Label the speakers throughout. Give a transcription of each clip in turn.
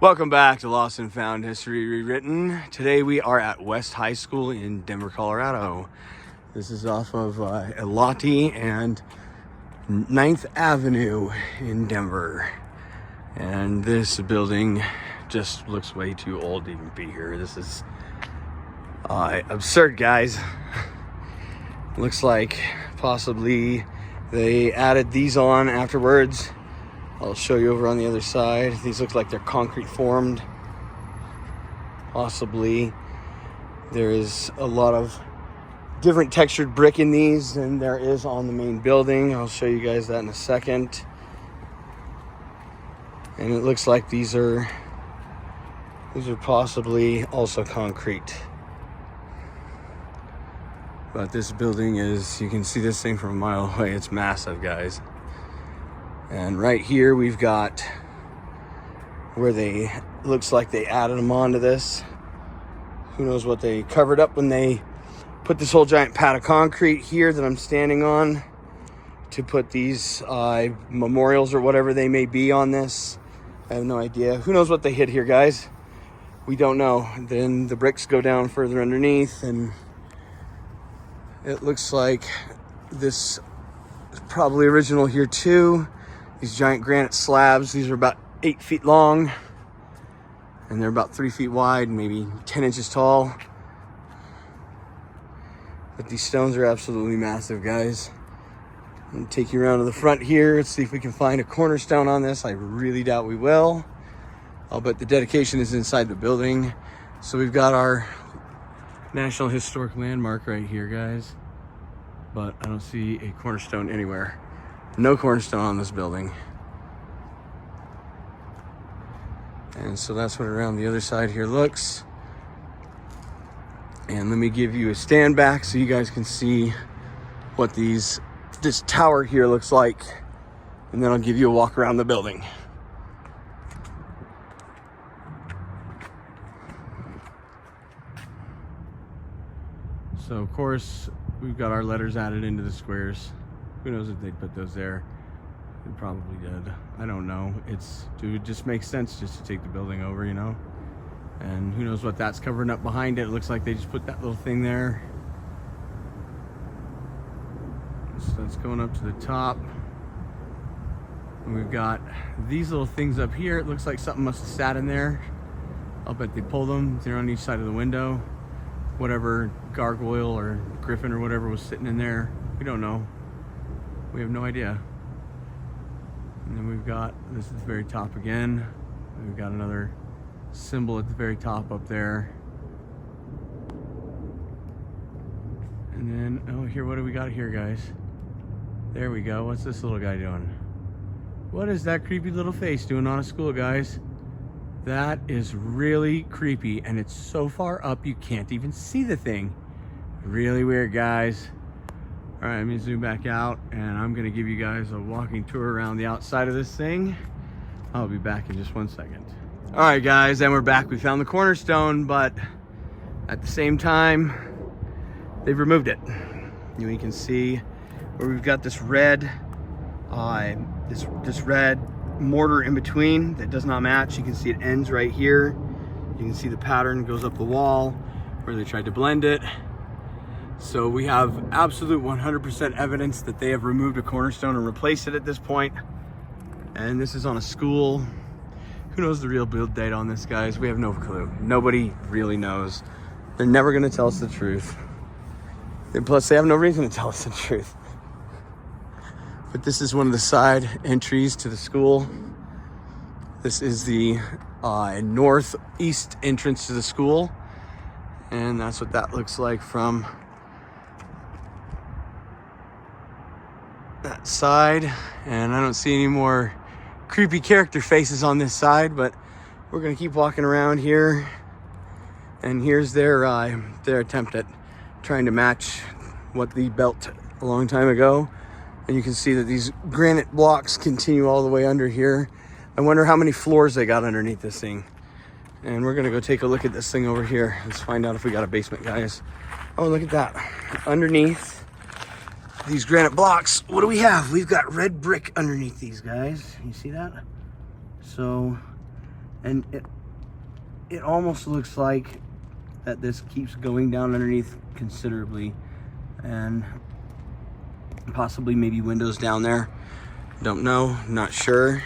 Speaker 1: Welcome back to Lost and Found History Rewritten. Today we are at West High School in Denver, Colorado. This is off of Elati and 9th Avenue in Denver. And this building just looks way too old to even be here. This is absurd, guys. Looks like possibly they added these on afterwards. I'll show you over on the other side. These look like they're concrete formed. Possibly there is a lot of different textured brick in these than there is on the main building. I'll show you guys that in a second. And it looks like these are possibly also concrete. But this building is, you can see this thing from a mile away. It's massive, guys. And right here we've got where looks like they added them onto this. Who knows what they covered up when they put this whole giant pad of concrete here that I'm standing on to put these memorials or whatever they may be on this. I have no idea. Who knows what they hid here, guys? We don't know. Then the bricks go down further underneath, and it looks like this is probably original here too. These giant granite slabs, these are about 8 feet long, and they're about 3 feet wide, maybe 10 inches tall. But these stones are absolutely massive, guys. I'm gonna take you around to the front here. Let's see if we can find a cornerstone on this. I really doubt we will. I'll bet the dedication is inside the building. So we've got our National Historic Landmark right here, guys. But I don't see a cornerstone anywhere. No cornerstone on this building. And so that's what around the other side here looks. And let me give you a stand back so you guys can see what this tower here looks like. And then I'll give you a walk around the building. So of course, we've got our letters added into the squares. Who knows if they'd put those there? They probably did. I don't know. It just makes sense just to take the building over, you know? And who knows what that's covering up behind it. It looks like they just put that little thing there. So that's going up to the top. And we've got these little things up here. It looks like something must have sat in there. I'll bet they pulled them. They're on each side of the window. Whatever gargoyle or griffin or whatever was sitting in there, we don't know. We have no idea. And then we've got, this is the very top again. We've got another symbol at the very top up there. And then, oh, here, what do we got here, guys? There we go. What's this little guy doing? What is that creepy little face doing on a school, guys? That is really creepy, and it's so far up you can't even see the thing. Really weird, guys. All right, let me zoom back out, and I'm gonna give you guys a walking tour around the outside of this thing. I'll be back in just 1 second. All right, guys, and we're back. We found the cornerstone, but at the same time, they've removed it. You can see where we've got this red, this red mortar in between that does not match. You can see it ends right here. You can see the pattern goes up the wall where they tried to blend it. So we have absolute 100% evidence that they have removed a cornerstone and replaced it at this point. And this is on a school. Who knows the real build date on this, guys? We have no clue. Nobody really knows. They're never gonna tell us the truth. And plus, they have no reason to tell us the truth. But this is one of the side entries to the school. This is the northeast entrance to the school. And that's what that looks like from that side. And I don't see any more creepy character faces on this side, but we're gonna keep walking around here. And here's their attempt at trying to match what they built a long time ago. And you can see that these granite blocks continue all the way under here. I wonder how many floors they got underneath this thing. And we're gonna go take a look at this thing over here. Let's find out if we got a basement, guys. Oh, look at that. Underneath these granite blocks, what do we have? We've got red brick underneath these, guys. You see that? So And it almost looks like that this keeps going down underneath considerably, and possibly maybe windows down there. Don't know, not sure.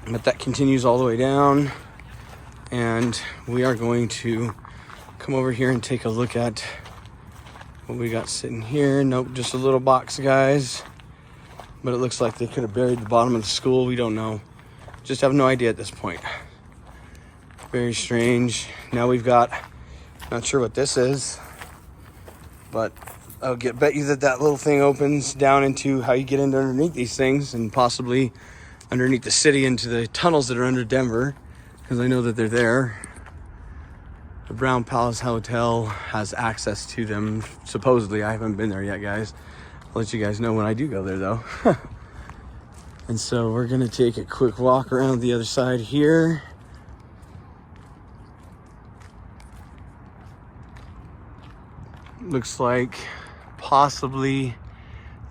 Speaker 1: But that continues all the way down, and we are going to come over here and take a look at what we got sitting here. Nope, just a little box, guys. But it looks like they could have buried the bottom of the school. We don't know. Just have no idea at this point. Very strange. Now we've got, not sure what this is, but I'll bet you that little thing opens down into how you get into underneath these things, and possibly underneath the city into the tunnels that are under Denver, because I know that they're there. The Brown Palace Hotel has access to them, supposedly. I haven't been there yet, guys. I'll let you guys know when I do go there, though. And so we're gonna take a quick walk around the other side here. Looks like possibly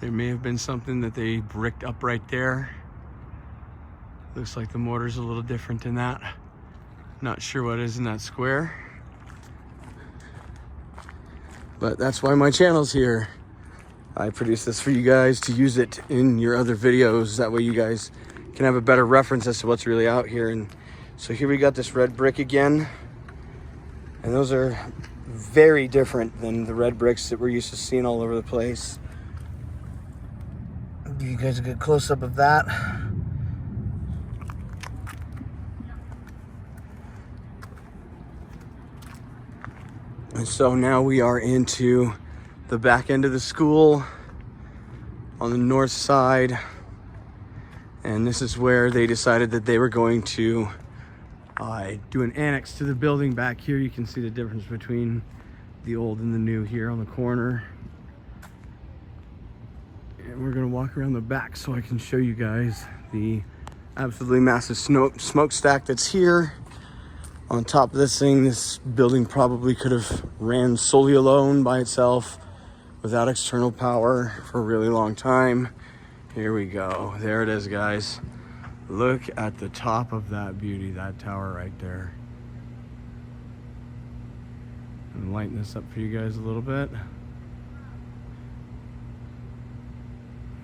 Speaker 1: there may have been something that they bricked up right there. Looks like the mortar's a little different than that. Not sure what is in that square. But that's why my channel's here. I produce this for you guys to use it in your other videos. That way you guys can have a better reference as to what's really out here. And so here we got this red brick again. And those are very different than the red bricks that we're used to seeing all over the place. I'll give you guys a good close-up of that. And so now we are into the back end of the school on the north side. And this is where they decided that they were going to do an annex to the building back here. You can see the difference between the old and the new here on the corner. And we're gonna walk around the back so I can show you guys the absolutely massive smokestack that's here. On top of this thing, this building probably could have ran solely alone by itself without external power for a really long time. Here we go. There it is, guys. Look at the top of that beauty, that tower right there. And lighten this up for you guys a little bit.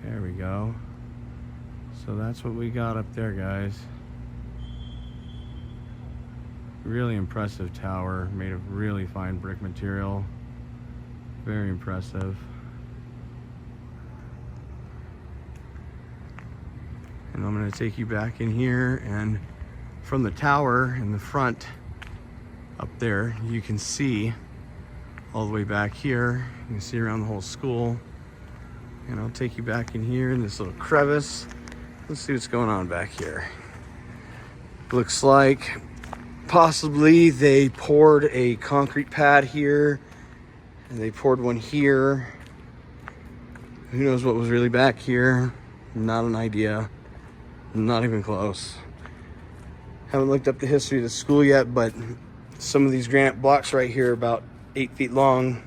Speaker 1: There we go. So that's what we got up there, guys. Really impressive tower, made of really fine brick material. Very impressive. And I'm going to take you back in here, and from the tower in the front up there, you can see all the way back here. You can see around the whole school. And I'll take you back in here in this little crevice. Let's see what's going on back here. Looks like possibly they poured a concrete pad here, and they poured one here. Who knows what was really back here? Not an idea. Not even close. Haven't looked up the history of the school yet, but some of these granite blocks right here are about 8 feet long.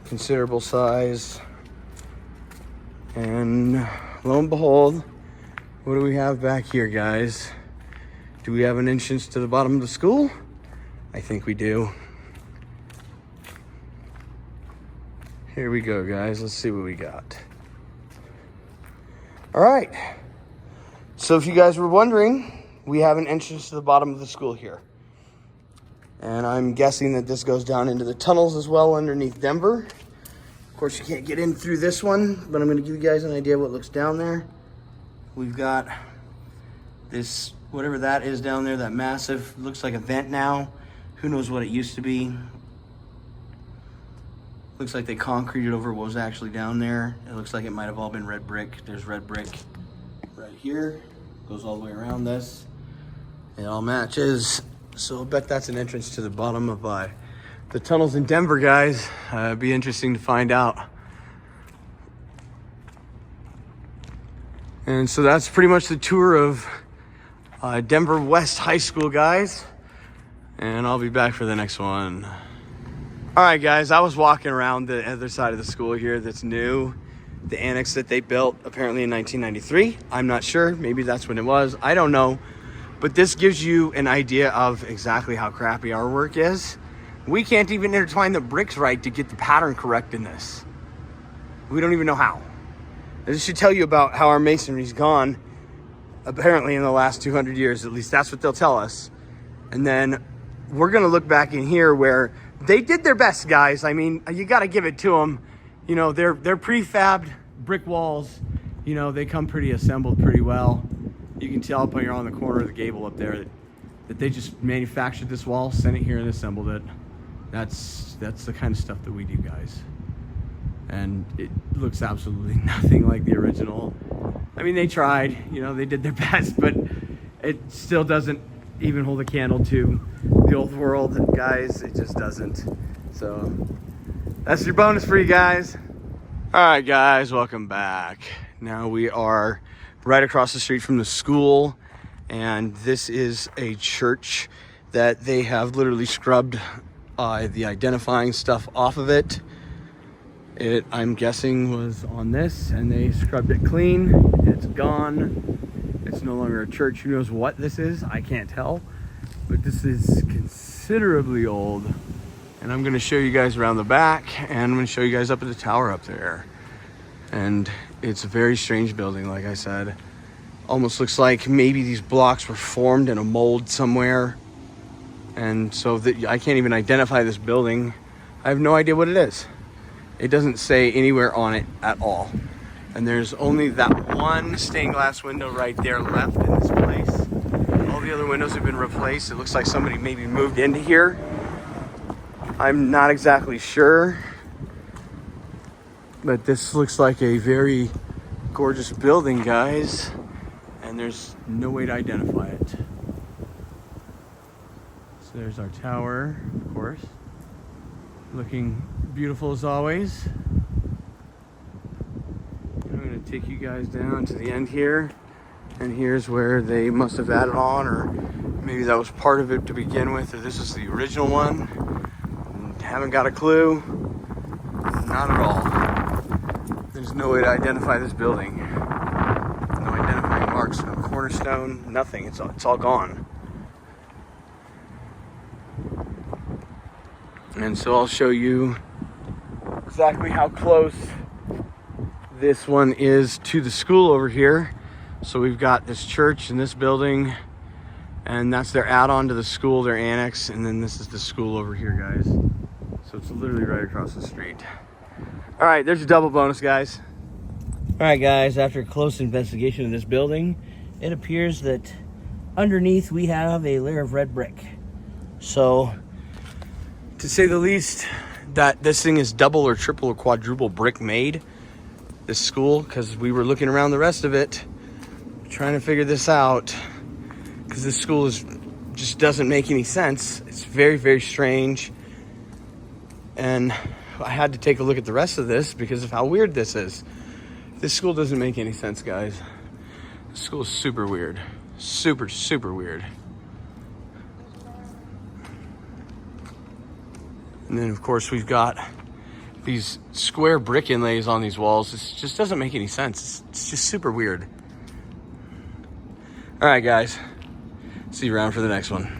Speaker 1: Considerable size. And lo and behold, what do we have back here, guys? Do we have an entrance to the bottom of the school? I think we do. Here we go, guys. Let's see what we got. All right. So if you guys were wondering, we have an entrance to the bottom of the school here. And I'm guessing that this goes down into the tunnels as well underneath Denver. Of course, you can't get in through this one, but I'm going to give you guys an idea of what looks down there. We've got this, whatever that is down there, that massive, looks like a vent now. Who knows what it used to be. Looks like they concreted over what was actually down there. It looks like it might have all been red brick. There's red brick right here. Goes all the way around this. It all matches. So I'll bet that's an entrance to the bottom of the tunnels in Denver, guys. It'd be interesting to find out. And so that's pretty much the tour of Denver West High School, guys. And I'll be back for the next one. All right, guys, I was walking around the other side of the school here that's new. the annex that they built apparently in 1993. I'm not sure. Maybe that's when it was. I don't know. But this gives you an idea of exactly how crappy our work is. We can't even intertwine the bricks right to get the pattern correct in this. We don't even know how. This should tell you about how our masonry's gone, apparently in the last 200 years. At least that's what they'll tell us. And then we're gonna look back in here where they did their best, guys. I mean, you gotta give it to them. You know, they're prefabbed brick walls. You know, they come pretty assembled pretty well. You can tell when you're on the corner of the gable up there that they just manufactured this wall, sent it here, and assembled it. That's the kind of stuff that we do, guys. And it looks absolutely nothing like the original. I mean, they tried, you know, they did their best, but it still doesn't even hold a candle to the old world, guys. It just doesn't. So that's your bonus for you guys. All right, guys, welcome back. Now we are right across the street from the school, and this is a church that they have literally scrubbed the identifying stuff off of it. It, I'm guessing, was on this, and they scrubbed it clean. It's gone. It's no longer a church. Who knows what this is? I can't tell. But this is considerably old. And I'm going to show you guys around the back, and I'm going to show you guys up at the tower up there. And it's a very strange building, like I said. Almost looks like maybe these blocks were formed in a mold somewhere. And so that I can't even identify this building. I have no idea what it is. It doesn't say anywhere on it at all. And there's only that one stained glass window right there left in this place. All the other windows have been replaced. It looks like somebody maybe moved into here. I'm not exactly sure. But this looks like a very gorgeous building, guys. And there's no way to identify it. So there's our tower, of course. Looking beautiful as always. I'm gonna take you guys down to the end here. And here's where they must have added on, or maybe that was part of it to begin with, or this is the original one. Haven't got a clue. Not at all. There's no way to identify this building. No identifying marks, no cornerstone, nothing. It's all gone. And so I'll show you exactly how close this one is to the school over here. So we've got this church in this building, and that's their add-on to the school, their annex, and then this is the school over here, guys. So it's literally right across the street. All right, there's your double bonus, guys. All right, guys, after a close investigation of this building, it appears that underneath we have a layer of red brick. So, to say the least, that this thing is double or triple or quadruple brick made, this school, because we were looking around the rest of it, trying to figure this out, because this school just doesn't make any sense. It's very, very strange. And I had to take a look at the rest of this because of how weird this is. This school doesn't make any sense, guys. This school is super weird. Super, super weird. And then, of course, we've got these square brick inlays on these walls. This just doesn't make any sense. It's just super weird. All right, guys. See you around for the next one.